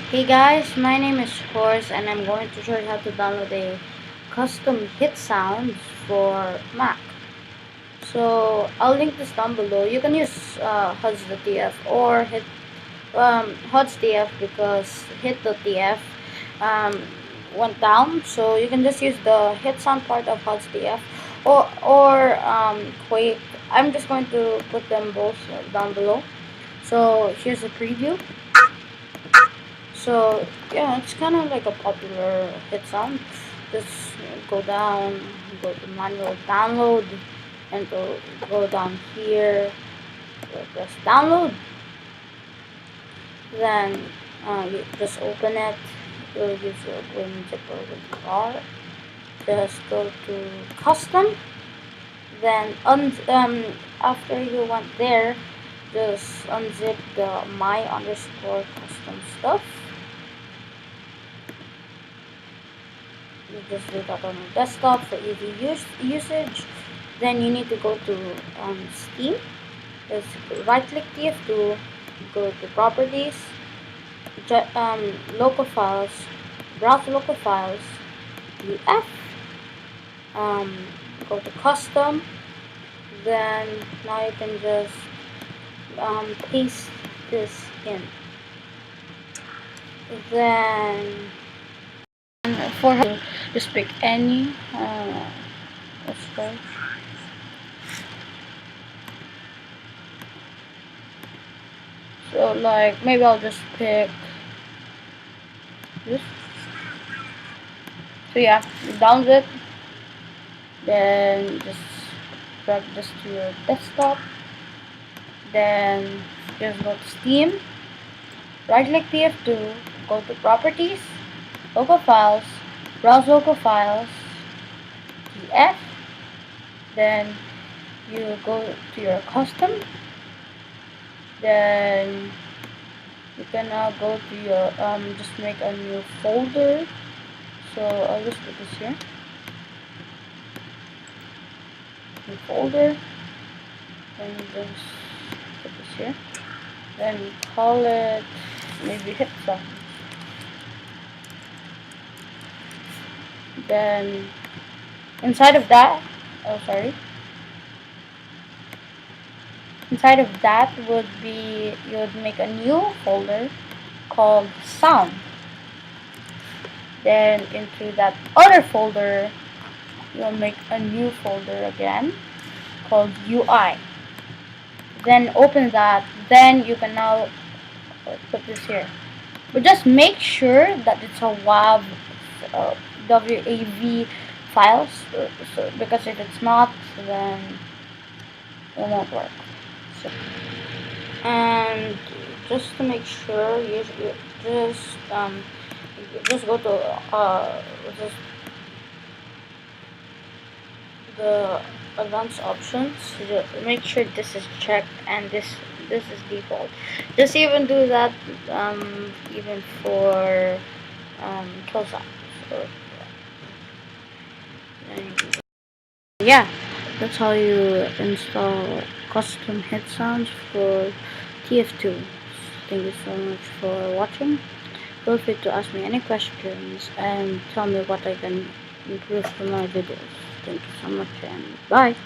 Hey guys, my name is Horse and I'm going to show you how to download a custom hit sounds for Mac. So I'll link this down below. You can use Huds.tf or Huds.tf because Hit.tf um, went down. So you can just use the hit sound part of Huds.tf or Quake. I'm just going to put them both down below. So here's a preview. So yeah, it's kind of like a popular hit sound. Just go down, go to manual download, and go down here, press download. Then you just open it. It will give you a green zipper with R. Just go to custom. Then after you went there, just unzip the my_custom stuff. You just do that on your desktop for easy usage. Then you need to go to Steam. Just right click TF2, go to properties, local files, browse local files, UF, go to custom. Then now you can just paste this in. Then for her, just pick any let's go. So like maybe I'll just pick this. So yeah, you download it, then just drag this to your desktop, then just go to Steam, right click TF2, go to properties, local files, browse local files, TF, then you go to your custom, then you can now go to your just make a new folder. So I'll just put this here, new folder, then just put this here, then call it maybe hit sounds. Then inside of that inside of that would be, you would make a new folder called sound. Then into that other folder you'll make a new folder again called UI. Then open that, then you can now put this here, but just make sure that it's a WAV files, so because if it's not, then it won't work. So, and just to make sure, you just go to just the advanced options. Just make sure this is checked and this is default. Just even do that even for kill sounds. So, yeah, that's how you install custom hit sounds for TF2. Thank you so much for watching. Feel free to ask me any questions and tell me what I can improve for my videos. Thank you so much and bye.